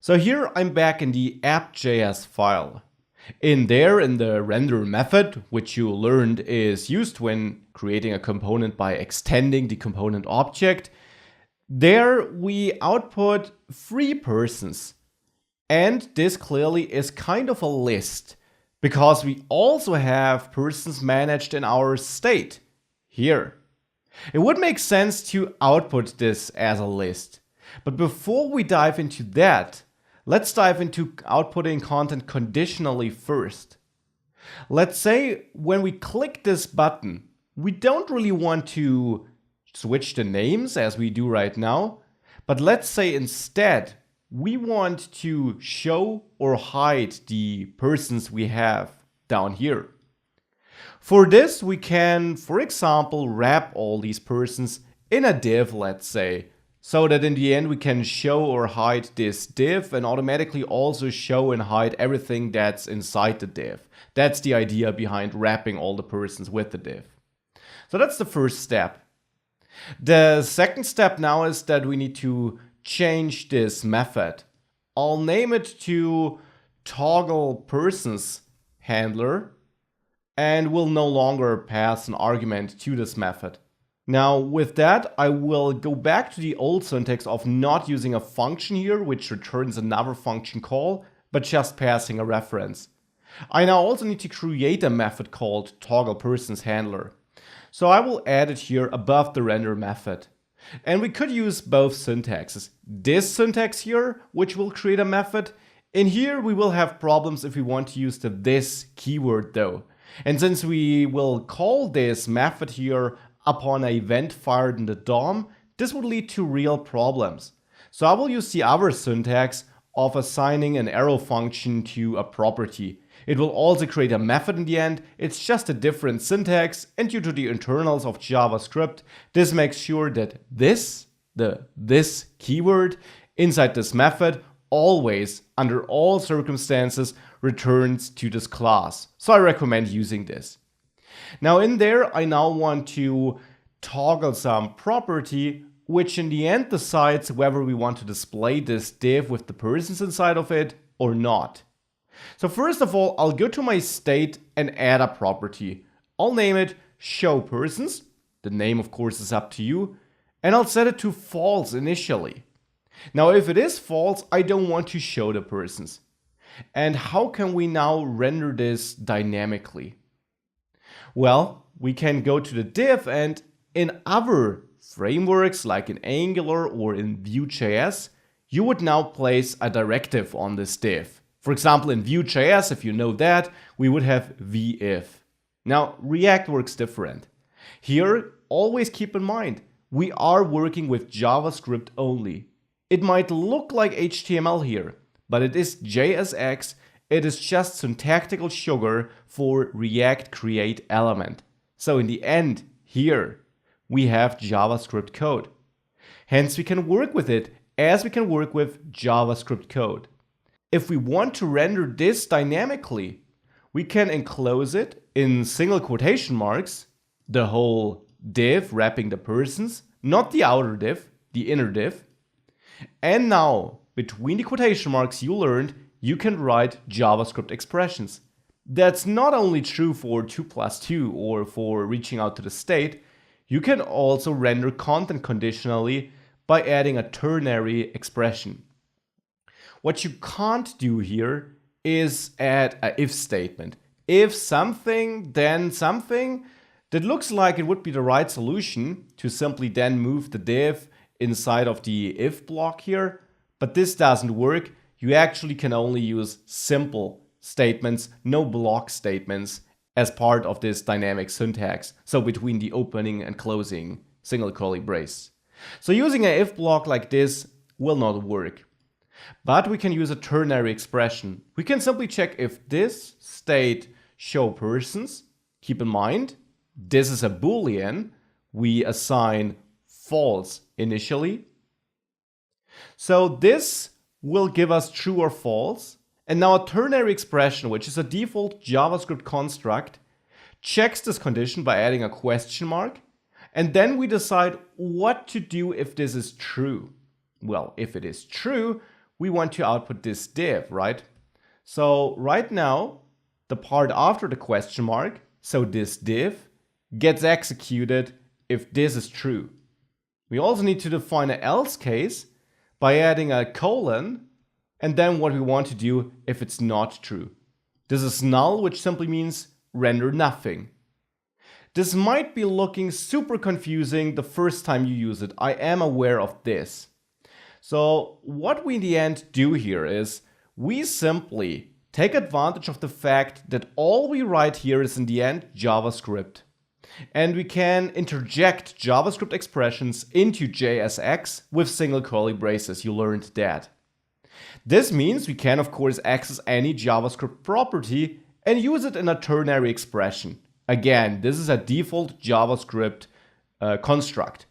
So here I'm back in the app.js file. In the render method, which you learned is used when creating a component by extending the component object, there we output 3 persons. And this clearly is kind of a list, because we also have persons managed in our state here. It would make sense to output this as a list. But before we dive into that, let's dive into outputting content conditionally first. Let's say when we click this button, we don't really want to switch the names as we do right now, but let's say instead we want to show or hide the persons we have down here. For this, we can, for example, wrap all these persons in a div, let's say, so that in the end we can show or hide this div and automatically also show and hide everything that's inside the div. That's the idea behind wrapping all the persons with the div. So that's the first step. The second step now is that we need to change this method. I'll name it to toggle persons handler, and we'll no longer pass an argument to this method. Now with that, I will go back to the old syntax of not using a function here, which returns another function call, but just passing a reference. I now also need to create a method called togglePersonsHandler. So I will add it here above the render method. And we could use both syntaxes. This syntax here, which will create a method. In here we will have problems if we want to use the this keyword though. And since we will call this method here upon an event fired in the DOM, this would lead to real problems. So I will use the other syntax of assigning an arrow function to a property. It will also create a method in the end. It's just a different syntax, and due to the internals of JavaScript, this makes sure that this keyword inside this method always, under all circumstances, returns to this class. So I recommend using this. Now in there, I now want to toggle some property, which in the end decides whether we want to display this div with the persons inside of it or not. So first of all, I'll go to my state and add a property. I'll name it showPersons. The name, of course, is up to you. And I'll set it to false initially. Now, if it is false, I don't want to show the persons. And how can we now render this dynamically? Well, we can go to the div, and in other frameworks like in Angular or in Vue.js, you would now place a directive on this div. For example, in Vue.js, if you know that, we would have vif. Now, React works different. Here, always keep in mind, we are working with JavaScript only. It might look like HTML here, but it is JSX. It is just syntactical sugar for React create element. So in the end, here, we have JavaScript code. Hence, we can work with it as we can work with JavaScript code. If we want to render this dynamically, we can enclose it in single quotation marks, the whole div wrapping the persons, not the outer div, the inner div. And now, between the quotation marks you learned, you can write JavaScript expressions. That's not only true for 2+2 or for reaching out to the state, you can also render content conditionally by adding a ternary expression. What you can't do here is add an if statement. If something, then something. That looks like it would be the right solution to simply then move the div inside of the if block here, but this doesn't work. You actually can only use simple statements, no block statements, as part of this dynamic syntax. So between the opening and closing single curly brace. So using an if block like this will not work. But we can use a ternary expression. We can simply check if this state showPersons. Keep in mind, this is a Boolean. We assign false initially. So this will give us true or false. And now a ternary expression, which is a default JavaScript construct, checks this condition by adding a question mark. And then we decide what to do if this is true. Well, if it is true, we want to output this div, right? So right now, the part after the question mark, so this div, gets executed if this is true. We also need to define an else case by adding a colon, and then what we want to do if it's not true. This is null, which simply means render nothing. This might be looking super confusing the first time you use it. I am aware of this. So what we in the end do here is we simply take advantage of the fact that all we write here is in the end JavaScript. And we can interject JavaScript expressions into JSX with single curly braces. You learned that. This means we can of course access any JavaScript property and use it in a ternary expression. Again, this is a default JavaScript construct.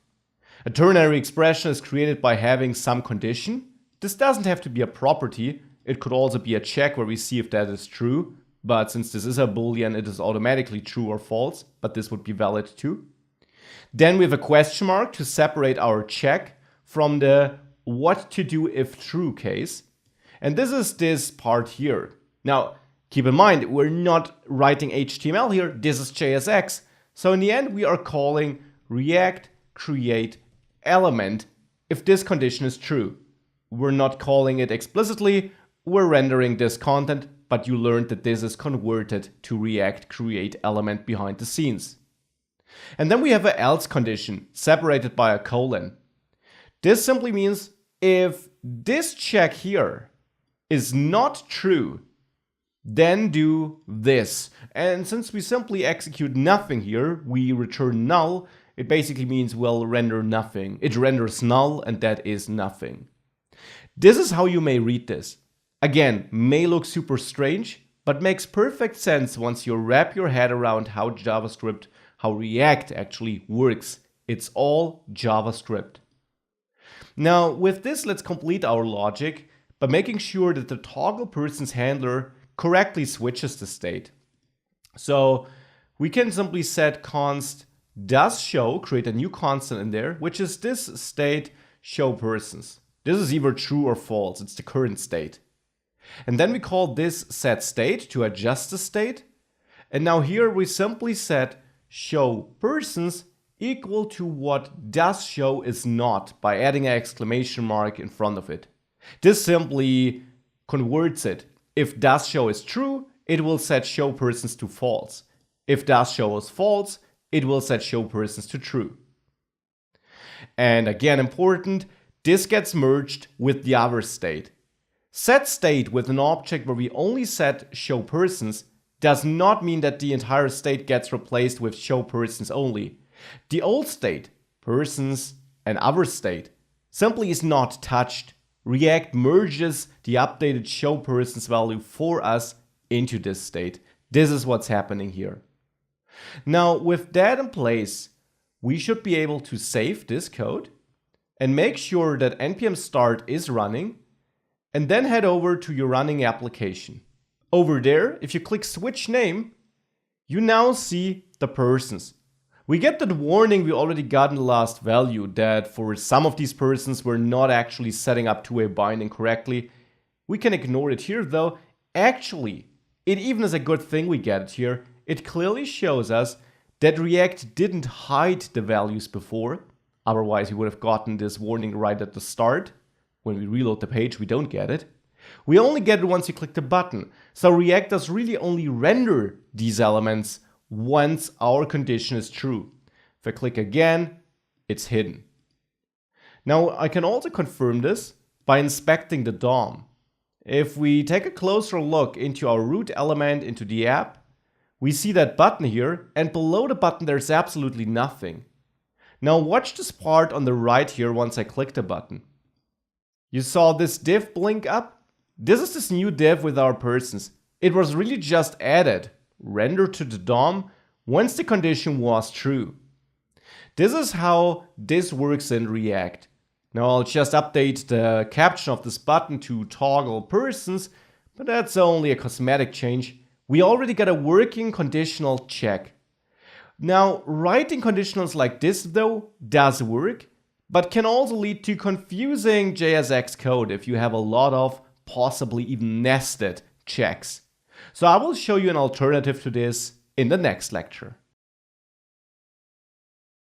A ternary expression is created by having some condition. This doesn't have to be a property. It could also be a check where we see if that is true. But since this is a boolean, it is automatically true or false, but this would be valid too. Then we have a question mark to separate our check from the what to do if true case. And this is this part here. Now, keep in mind, we're not writing HTML here. This is JSX. So in the end, we are calling React create element if this condition is true. We're not calling it explicitly. We're rendering this content, but you learned that this is converted to React create element behind the scenes. And then we have an else condition separated by a colon. This simply means if this check here is not true, then do this. And since we simply execute nothing here, we return null. It basically means we'll render nothing. It renders null, and that is nothing. This is how you may read this. Again, may look super strange, but makes perfect sense once you wrap your head around how JavaScript, how React actually works. It's all JavaScript. Now, with this, let's complete our logic by making sure that the toggle person's handler correctly switches the state. So we can simply set const does show, create a new constant in there, which is this state show persons. This is either true or false. It's the current state. And then we call this set state to adjust the state. And now here we simply set show persons equal to what does show is not by adding an exclamation mark in front of it. This simply converts it. If does show is true, it will set show persons to false. If does show is false, it will set show persons to true. And again, important, this gets merged with the other state. Set state with an object where we only set show persons does not mean that the entire state gets replaced with show persons only. The old state, persons and other state, simply is not touched. React merges the updated show persons value for us into this state. This is what's happening here. Now, with that in place, we should be able to save this code and make sure that npm start is running, and then head over to your running application. Over there, if you click switch name, you now see the persons. We get that warning we already got in the last value that for some of these persons we're not actually setting up two-way binding correctly. We can ignore it here though. Actually, it even is a good thing we get it here. It clearly shows us that React didn't hide the values before. Otherwise, we would have gotten this warning right at the start. When we reload the page, we don't get it. We only get it once you click the button. So React does really only render these elements once our condition is true. If I click again, it's hidden. Now, I can also confirm this by inspecting the DOM. If we take a closer look into our root element into the app, we see that button here, and below the button there's absolutely nothing. Now watch this part on the right here once I click the button. You saw this div blink up? This is this new div with our persons. It was really just added, rendered to the DOM, once the condition was true. This is how this works in React. Now I'll just update the caption of this button to toggle persons, but that's only a cosmetic change. We already got a working conditional check. Now, writing conditionals like this though does work. but can also lead to confusing JSX code if you have a lot of possibly even nested checks. So I will show you an alternative to this in the next lecture.